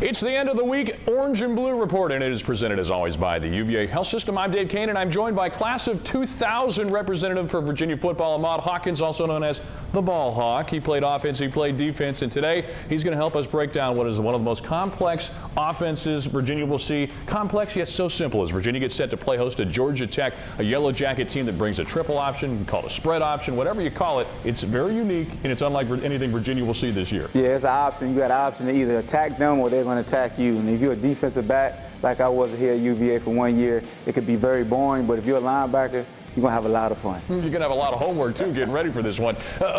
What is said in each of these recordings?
It's the end of the week Orange and Blue Report, and it is presented as always by the UVA Health System. I'm Dave Koehn, and I'm joined by class of 2000 representative for Virginia football, Ahmad Hawkins, also known as the Ball Hawk. He played offense, he played defense, and today he's going to help us break down what is one of the most complex offenses Virginia will see. Complex yet so simple as Virginia gets set to play host to Georgia Tech, a Yellow Jacket team that brings a triple option, you can call it a spread option, whatever you call it. It's very unique, and it's unlike anything Virginia will see this year. Yeah, it's an option. You got an option to either attack them or they're going to attack you. And if you're a defensive back, like I was here at UVA for 1 year, it could be very boring. But if you're a linebacker, you're going to have a lot of fun. You're going to have a lot of homework, too, getting ready for this one.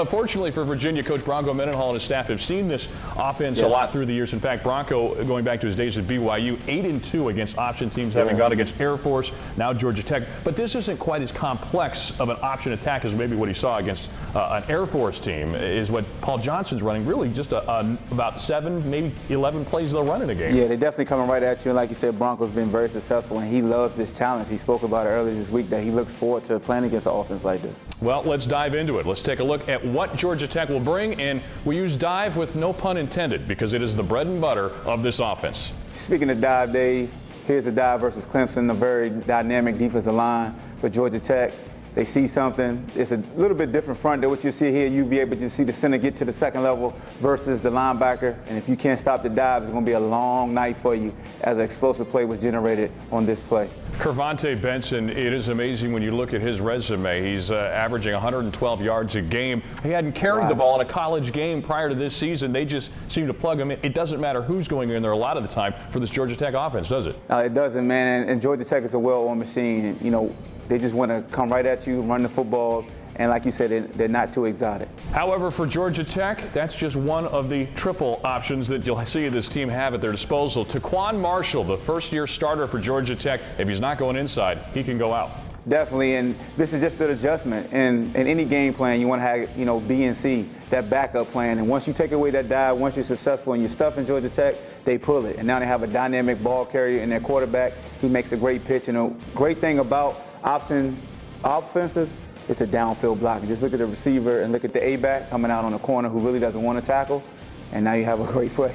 Fortunately for Virginia, Coach Bronco Mendenhall and his staff have seen this offense a lot through the years. In fact, Bronco, going back to his days at BYU, 8-2 against option teams, having gone against Air Force, now Georgia Tech. But this isn't quite as complex of an option attack as maybe what he saw against an Air Force team, is what Paul Johnson's running, really just about 7, maybe 11 plays they'll run in a game. Yeah, they're definitely coming right at you. And like you said, Bronco's been very successful, and he loves this challenge. He spoke about it earlier this week that he looks forward to playing against an offense like this. Well, let's dive into it. Let's take a look at what Georgia Tech will bring, and we use dive with no pun intended because it is the bread and butter of this offense. Speaking of dive, Dave, here's a dive versus Clemson, a very dynamic defensive line for Georgia Tech. They see something. It's a little bit different front than what you see here at UVA, but you see the center get to the second level versus the linebacker. And if you can't stop the dive, it's going to be a long night for you as an explosive play was generated on this play. Kervonte Benson, it is amazing when you look at his resume. He's averaging 112 yards a game. He hadn't carried the ball in a college game prior to this season. They just seem to plug him in. It doesn't matter who's going in there a lot of the time for this Georgia Tech offense, does it? It doesn't, man. And Georgia Tech is a well-oiled machine. You know, they just want to come right at you, run the football, and like you said, they're not too exotic. However, for Georgia Tech, that's just one of the triple options that you'll see this team have at their disposal. Taquan Marshall, the first-year starter for Georgia Tech, if he's not going inside, he can go out. Definitely, and this is just an adjustment. And in any game plan, you want to have, you know, B and C, that backup plan. And once you take away that dive, once you're successful and you're stuffing Georgia Tech, they pull it. And now they have a dynamic ball carrier in their quarterback. He makes a great pitch. And a great thing about option offenses, it's a downfield block. Just look at the receiver and look at the A-back coming out on the corner who really doesn't want to tackle, and now you have a great play.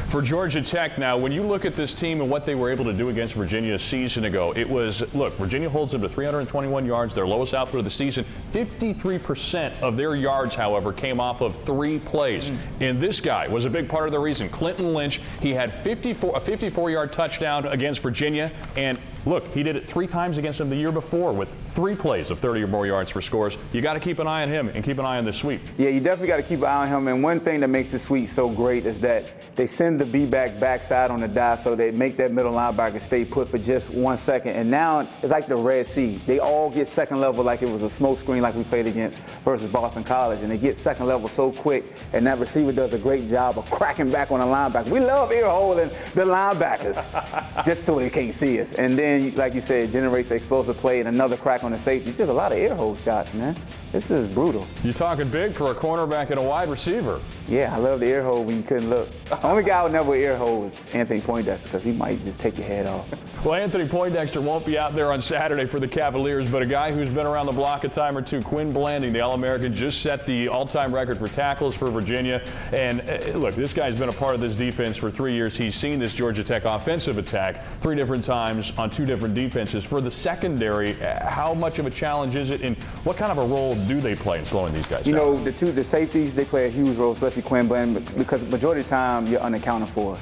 For Georgia Tech now, when you look at this team and what they were able to do against Virginia a season ago, it was, look, Virginia holds them to 321 yards, their lowest output of the season. 53% of their yards, however, came off of 3 plays. And this guy was a big part of the reason. Clinton Lynch, he had a 54-yard touchdown against Virginia, and look, he did it 3 times against them the year before with 3 plays of 30 or more yards for scores. You got to keep an eye on him and keep an eye on this sweep. Yeah, you definitely got to keep an eye on him. And one thing that makes the sweep so great is that they send the B-back backside on the dive, so they make that middle linebacker stay put for just 1 second. And now it's like the Red Sea. They all get second level like it was a smoke screen like we played against versus Boston College. And they get second level so quick, and that receiver does a great job of cracking back on the linebacker. We love ear holding the linebackers just so they can't see us. And then, like you said, it generates an explosive play and another crack on the safety. Just a lot of ear hold shots, man. This is brutal. You're talking big for a cornerback and a wide receiver. Yeah, I love the ear hold when you couldn't look. The only guy I would never ear hold was Anthony Poindexter because he might just take your head off. Well, Anthony Poindexter won't be out there on Saturday for the Cavaliers, but a guy who's been around the block a time or two, Quinn Blanding, the All-American, just set the all-time record for tackles for Virginia. And look, this guy's been a part of this defense for 3 years. He's seen this Georgia Tech offensive attack 3 different times on 2 different defenses. For the secondary, how much of a challenge is it, and what kind of a role do they play in slowing these guys down? You know, the safeties, they play a huge role, especially Quinn Blanding, because the majority of the time you're unaccounted for.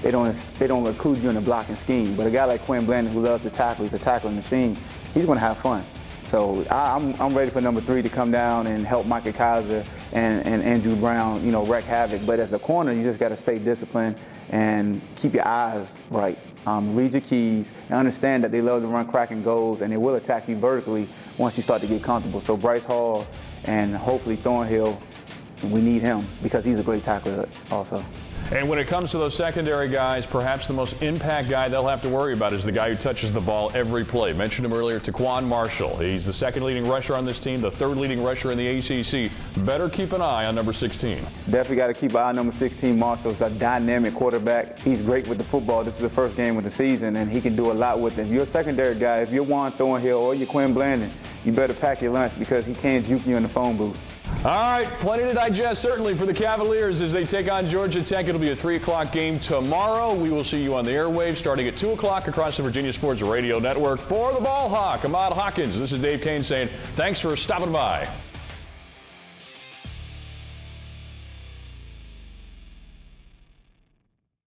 They don't include you in the blocking scheme. But a guy like Quinn Blanding, who loves to tackle, he's a tackling machine, he's going to have fun. So I'm ready for number 3 to come down and help Micah Kaiser and Andrew Brown, you know, wreak havoc. But as a corner, you just got to stay disciplined and keep your eyes right. Read your keys and understand that they love to run cracking goals, and they will attack you vertically once you start to get comfortable. So Bryce Hall and hopefully Thornhill, we need him because he's a great tackler also. And when it comes to those secondary guys, perhaps the most impact guy they'll have to worry about is the guy who touches the ball every play. Mentioned him earlier, Taquan Marshall. He's the 2nd leading rusher on this team, the 3rd leading rusher in the ACC. Better keep an eye on number 16. Definitely got to keep an eye on number 16. Marshall's a dynamic quarterback. He's great with the football. This is the first game of the season, and he can do a lot with it. If you're a secondary guy, if you're Juan Thornhill or you're Quinn Blanding, you better pack your lunch because he can't juke you in the phone booth. All right, plenty to digest, certainly, for the Cavaliers as they take on Georgia Tech. It'll be a 3 o'clock game tomorrow. We will see you on the airwaves starting at 2 o'clock across the Virginia Sports Radio Network. For the Ball Hawk, Ahmad Hawkins, this is Dave Koehn saying thanks for stopping by.